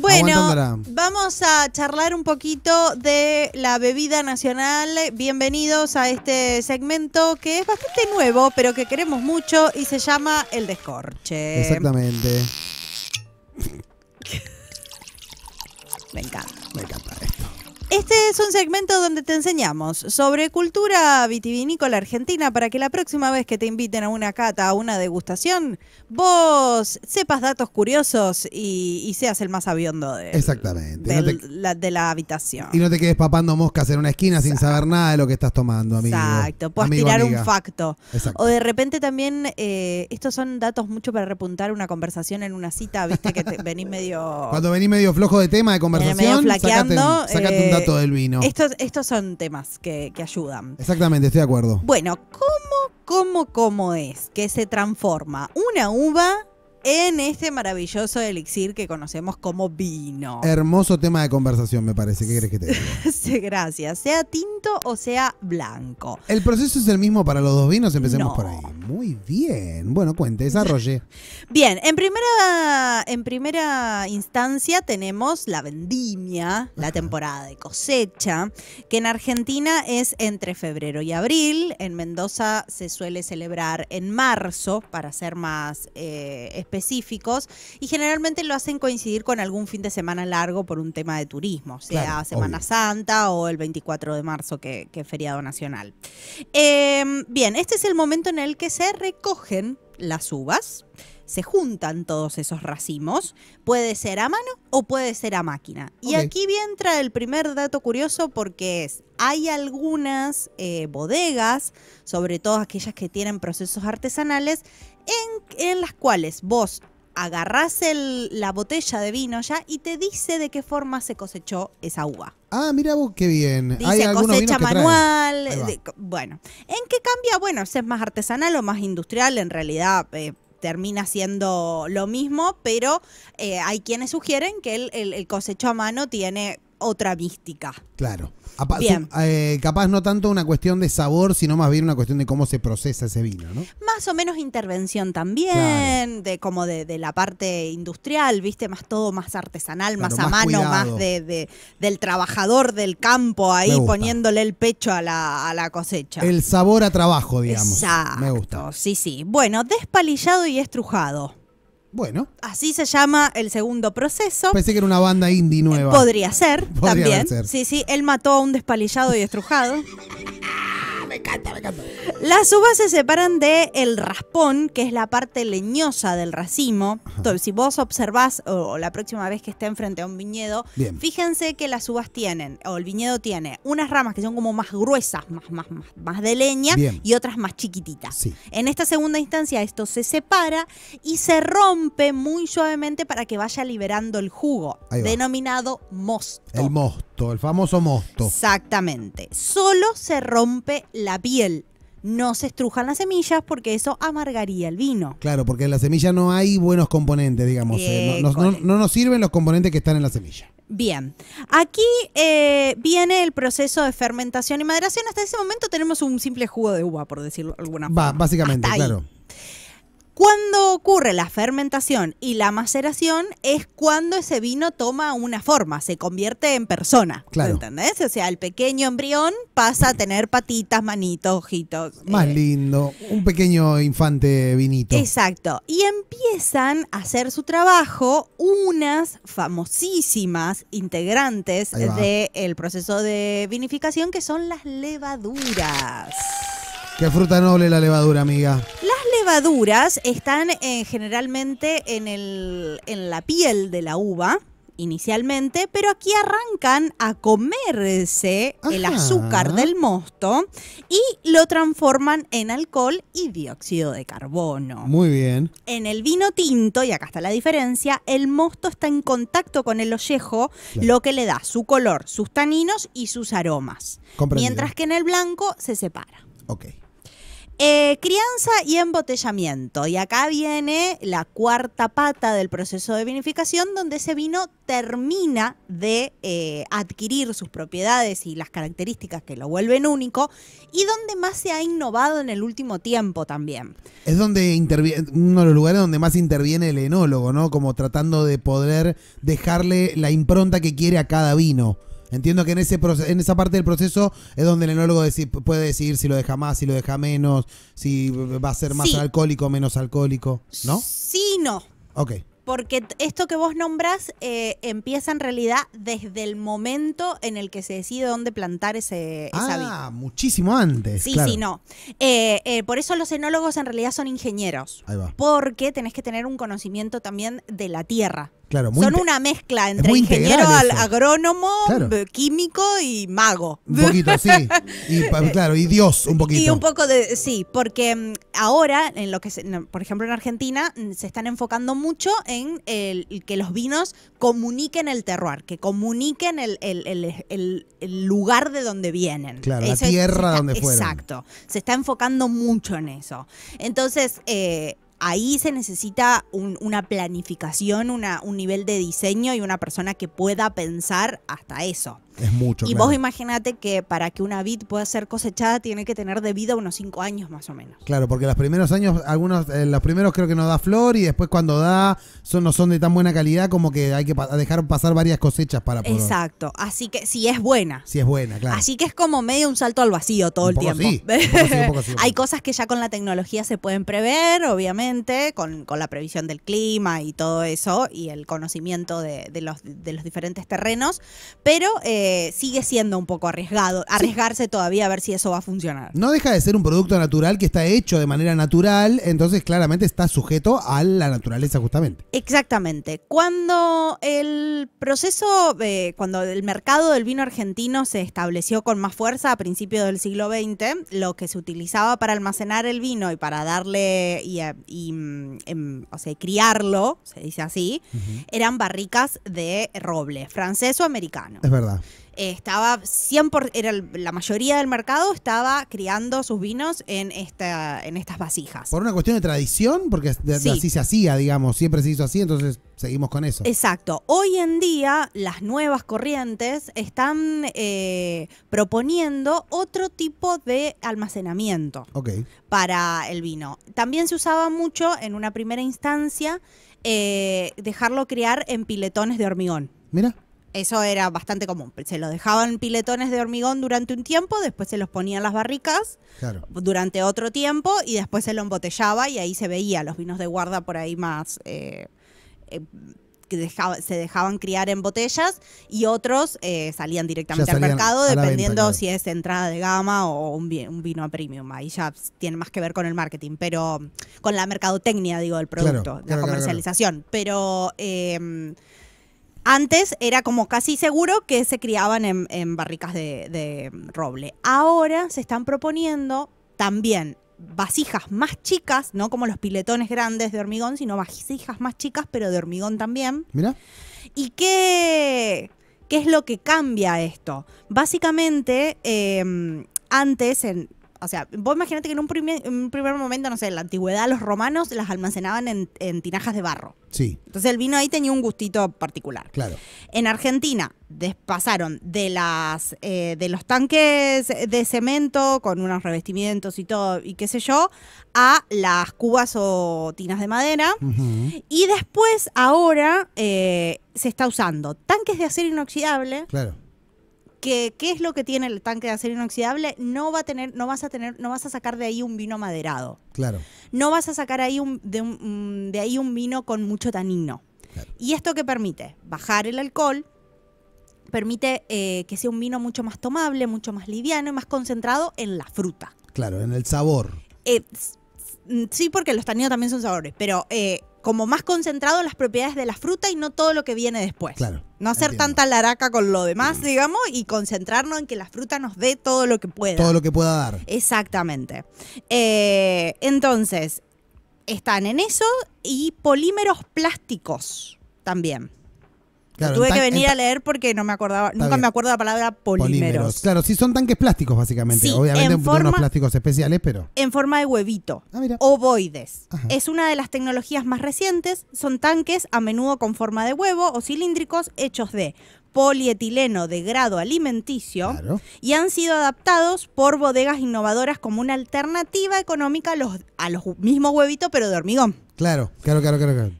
Bueno, vamos a charlar un poquito de la bebida nacional. Bienvenidos a este segmento que es bastante nuevo, pero que queremos mucho y se llama El Descorche. Exactamente. Me encanta. Me encanta esto. Este es un segmento donde te enseñamos sobre cultura vitivinícola argentina para que la próxima vez que te inviten a una cata, a una degustación, vos sepas datos curiosos y seas el más sabiondo Exactamente. de la habitación. Y no te quedes papando moscas en una esquina sin saber nada de lo que estás tomando, amigo. Exacto, puedes amigo, tirar amiga. un facto. Exacto. O de repente también, estos son datos mucho para repuntar una conversación en una cita, viste que venís medio... Cuando venís medio flojo de tema de conversación, medio flaqueando, sacate un dato del vino. Estos son temas que ayudan. Exactamente, estoy de acuerdo. Bueno, ¿cómo es que se transforma una uva en este maravilloso elixir que conocemos como vino? Hermoso tema de conversación, me parece. ¿Qué querés que te diga? Sí, gracias. Sea tinto o sea blanco. ¿El proceso es el mismo para los dos vinos? Empecemos No. por ahí. Muy bien. Bueno, cuente, desarrolle. Bien, en primera instancia tenemos la vendimia, la temporada de cosecha, que en Argentina es entre febrero y abril. En Mendoza se suele celebrar en marzo, para ser más específicos, y generalmente lo hacen coincidir con algún fin de semana largo por un tema de turismo, sea Claro, Semana obvio. Santa o el 24 de marzo, que es feriado nacional. Bien, este es el momento en el que se recogen las uvas, se juntan todos esos racimos, puede ser a mano o puede ser a máquina. Y Ok. aquí entra el primer dato curioso, porque hay algunas bodegas, sobre todo aquellas que tienen procesos artesanales, en las cuales vos agarrás la botella de vino ya y te dice de qué forma se cosechó esa uva. Ah, mira vos qué bien. Hay Dice algunos cosecha vinos que traen. manual. Ahí va. Bueno, ¿en qué cambia? Bueno, si es más artesanal o más industrial, en realidad termina siendo lo mismo, pero hay quienes sugieren que el cosecho a mano tiene otra mística. Claro. Bien. Capaz no tanto una cuestión de sabor, sino más bien una cuestión de cómo se procesa ese vino, ¿no? Más o menos intervención también, Claro. de la parte industrial, viste, todo más artesanal, Claro, más a más mano, cuidado. más del trabajador del campo ahí Me gusta. poniéndole el pecho a la cosecha. El sabor a trabajo, digamos. Exacto, Me gusta. sí. Bueno, despalillado y estrujado. Bueno, Así se llama el segundo proceso. pensé que era una banda indie nueva. Podría ser, Podría también. ser. Sí, él mató a un despalillado y estrujado. Me encanta. Las uvas se separan del raspón, que es la parte leñosa del racimo. Entonces, si vos observás, o la próxima vez que estén frente a un viñedo, Bien. fíjense que las uvas tienen, o el viñedo tiene, unas ramas que son como más gruesas, más de leña, Bien. y otras más chiquititas. Sí. En esta segunda instancia esto se separa y se rompe muy suavemente para que vaya liberando el jugo, Ahí va. denominado mosto. El mosto, el famoso mosto. Exactamente. Solo se rompe la piel. No se estrujan las semillas porque eso amargaría el vino. Claro, porque en la semilla no hay buenos componentes, digamos. No nos sirven los componentes que están en la semilla. Bien, aquí viene el proceso de fermentación y maderación. Hasta ese momento tenemos un simple jugo de uva, por decirlo de alguna forma. Básicamente, Hasta ahí. claro. Cuando ocurre la fermentación y la maceración es cuando ese vino toma una forma, se convierte en persona. Claro. ¿Entendés? O sea, el pequeño embrión pasa a tener patitas, manitos, ojitos. Más lindo. Un pequeño infante vinito. Exacto. Y empiezan a hacer su trabajo unas famosísimas integrantes Ahí va. del proceso de vinificación, que son las levaduras. Qué fruta noble la levadura, amiga. Las levaduras están generalmente en la piel de la uva, inicialmente, pero aquí arrancan a comerse el Ajá. azúcar del mosto y lo transforman en alcohol y dióxido de carbono. Muy bien. En el vino tinto, y acá está la diferencia, el mosto está en contacto con el ollejo, Claro. lo que le da su color, sus taninos y sus aromas. Comprendido. Mientras que en el blanco se separa. Ok. Crianza y embotellamiento. Y acá viene la cuarta pata del proceso de vinificación, donde ese vino termina de adquirir sus propiedades y las características que lo vuelven único, y donde más se ha innovado en el último tiempo también. Es donde uno de los lugares donde más interviene el enólogo, ¿no? Como tratando de poder dejarle la impronta que quiere a cada vino. Entiendo que en esa parte del proceso es donde el enólogo puede decidir si lo deja más, si lo deja menos, si va a ser más alcohólico o menos alcohólico, ¿no? Sí, no. Ok. Porque esto que vos nombrás empieza en realidad desde el momento en el que se decide dónde plantar esa vid. Muchísimo antes. Sí, claro. sí, no. Por eso los enólogos en realidad son ingenieros. Ahí va. Porque tenés que tener un conocimiento también de la tierra. Claro, son una mezcla entre ingeniero, agrónomo, químico y mago. Un poquito, sí. Y Dios, un poquito. Y un poco de, sí, porque ahora, en lo que por ejemplo en Argentina, se están enfocando mucho en que los vinos comuniquen el terroir, que comuniquen el lugar de donde vienen. Claro, la tierra donde fueron. Exacto. Se está enfocando mucho en eso. Entonces, ahí se necesita una planificación, un nivel de diseño y una persona que pueda pensar hasta eso. Es mucho, Y vos imaginate que para que una vid pueda ser cosechada tiene que tener de vida unos 5 años más o menos. Claro, porque los primeros años, los primeros creo que no da flor y después cuando da no son de tan buena calidad como que hay que dejar pasar varias cosechas para poder. Exacto, así que si es buena. Si es buena, claro. Así que es como medio un salto al vacío todo el tiempo. Sí, un poco sí. Hay cosas que ya con la tecnología se pueden prever, obviamente, con la previsión del clima y todo eso y el conocimiento de los diferentes terrenos, pero sigue siendo un poco arriesgarse todavía a ver si eso va a funcionar. No deja de ser un producto natural que está hecho de manera natural, entonces claramente está sujeto a la naturaleza justamente. Exactamente. Cuando el cuando el mercado del vino argentino se estableció con más fuerza a principios del siglo XX, lo que se utilizaba para almacenar el vino y para darle o sea, criarlo, se dice así, eran barricas de roble, francés o americano. Es verdad. La mayoría del mercado estaba criando sus vinos en estas vasijas. Por una cuestión de tradición, porque así se hacía, digamos, siempre se hizo así, entonces seguimos con eso. Exacto. Hoy en día las nuevas corrientes están proponiendo otro tipo de almacenamiento para el vino. También se usaba mucho en una primera instancia dejarlo criar en piletones de hormigón. Mira. Eso era bastante común. Se lo dejaban en piletones de hormigón durante un tiempo, después se los ponían las barricas durante otro tiempo y después se lo embotellaba y ahí se veía los vinos de guarda por ahí más que se dejaban criar en botellas y otros salían directamente al mercado dependiendo si es entrada de gama o un vino a premium. Ahí ya tiene más que ver con el marketing, pero con la mercadotecnia, digo, del producto, la comercialización. Pero antes era como casi seguro que se criaban en barricas de roble. Ahora se están proponiendo también vasijas más chicas, no como los piletones grandes de hormigón, sino vasijas más chicas, pero de hormigón también. Mira. ¿Y qué es lo que cambia esto? Básicamente, antes, o sea, vos imaginate que en un primer momento, no sé, en la antigüedad los romanos las almacenaban en tinajas de barro. Sí. Entonces el vino ahí tenía un gustito particular. Claro. En Argentina pasaron de los tanques de cemento con unos revestimientos y todo, y qué sé yo, a las cubas o tinas de madera. Y después, ahora, se está usando tanques de acero inoxidable. Claro. ¿Qué es lo que tiene el tanque de acero inoxidable? No vas a sacar de ahí un vino maderado. Claro. No vas a sacar ahí de ahí un vino con mucho tanino. Claro. ¿Y esto qué permite? Bajar el alcohol, permite que sea un vino mucho más tomable, mucho más liviano y más concentrado en la fruta. Claro, en el sabor. Sí, porque los taninos también son sabores, pero como más concentrado en las propiedades de la fruta y no todo lo que viene después. Claro. No hacer tanta laraca con lo demás, digamos, y concentrarnos en que la fruta nos dé todo lo que pueda. Todo lo que pueda dar. Exactamente. Entonces, están en eso y polímeros plásticos también. Claro, Tuve que venir a leer porque no me acordaba, nunca me acuerdo la palabra polímeros. Claro, sí son tanques plásticos básicamente. Sí, obviamente unos plásticos especiales, pero... En forma de huevito. Mira. Ovoides. Ajá. Es una de las tecnologías más recientes. Son tanques a menudo con forma de huevo o cilíndricos hechos de polietileno de grado alimenticio, Claro. y han sido adaptados por bodegas innovadoras como una alternativa económica a los mismos huevitos pero de hormigón. Claro.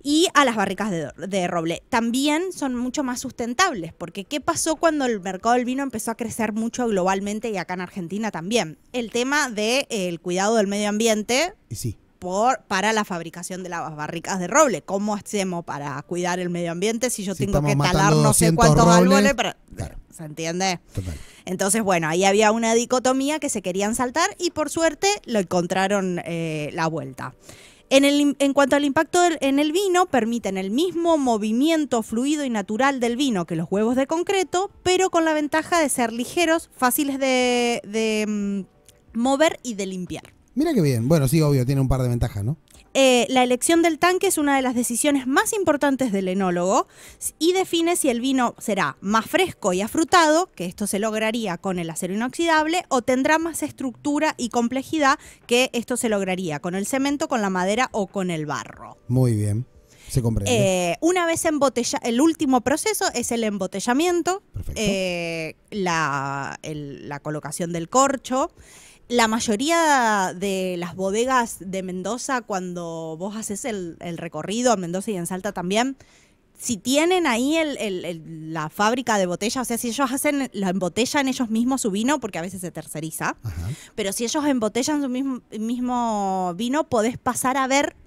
Y a las barricas de roble. También son mucho más sustentables, porque ¿qué pasó cuando el mercado del vino empezó a crecer mucho globalmente y acá en Argentina también? El tema del cuidado del medio ambiente Y sí. para la fabricación de las barricas de roble. ¿Cómo hacemos para cuidar el medio ambiente si yo Si tengo que estamos talar matando no sé 200 cuántos robles? árboles? Claro. ¿Se entiende? Total. Entonces, bueno, ahí había una dicotomía que se querían saltar y por suerte lo encontraron la vuelta. En cuanto al impacto en el vino, permiten el mismo movimiento fluido y natural del vino que los huevos de concreto, pero con la ventaja de ser ligeros, fáciles de mover y de limpiar. Mira qué bien. Bueno, sí, obvio, tiene un par de ventajas, ¿no? La elección del tanque es una de las decisiones más importantes del enólogo y define si el vino será más fresco y afrutado, que esto se lograría con el acero inoxidable, o tendrá más estructura y complejidad, que esto se lograría con el cemento, con la madera o con el barro. Muy bien. Se comprende. Una vez el último proceso es el embotellamiento, Perfecto. la colocación del corcho. La mayoría de las bodegas de Mendoza, cuando vos haces el recorrido en Mendoza y en Salta también, si tienen ahí la fábrica de botella, o sea, si ellos embotellan ellos mismos su vino, porque a veces se terceriza, Ajá. pero si ellos embotellan su mismo vino, podés pasar a ver,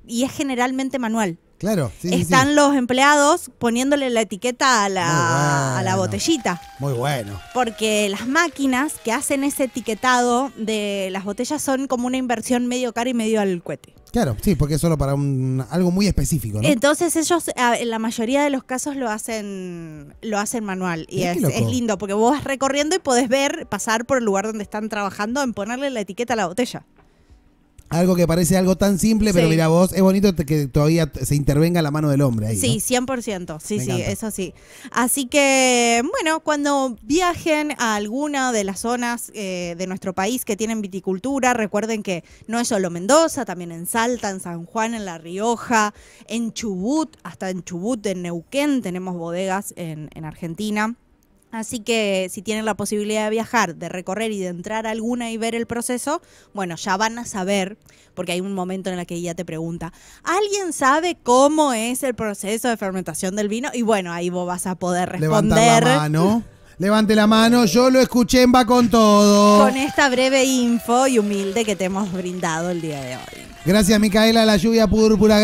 y es generalmente manual. Claro, sí. Están los empleados poniéndole la etiqueta a Muy la bueno. botellita. Muy bueno. Porque las máquinas que hacen ese etiquetado de las botellas son como una inversión medio cara y medio al cohete. Claro, sí, porque es solo para algo muy específico, ¿no? Entonces ellos en la mayoría de los casos lo hacen manual. Y es lindo porque vos vas recorriendo y podés pasar por el lugar donde están trabajando en ponerle la etiqueta a la botella. Algo que parece algo tan simple, pero Sí. mira vos, es bonito que todavía se intervenga la mano del hombre ahí, Sí, ¿no? 100%. Sí, Me sí, encanta. eso sí. Así que, bueno, cuando viajen a alguna de las zonas de nuestro país que tienen viticultura, recuerden que no es solo Mendoza, también en Salta, en San Juan, en La Rioja, en Chubut, hasta en Chubut, en Neuquén, tenemos bodegas en Argentina. Así que si tienen la posibilidad de viajar, de recorrer y de entrar a alguna y ver el proceso, bueno, ya van a saber, porque hay un momento en el que ella te pregunta, ¿alguien sabe cómo es el proceso de fermentación del vino? Y bueno, ahí vos vas a poder responder. Levantar la mano. Levante la mano, yo lo escuché en Va con Todo. Con esta breve info y humilde que te hemos brindado el día de hoy. Gracias, Micaela, la lluvia púrpura.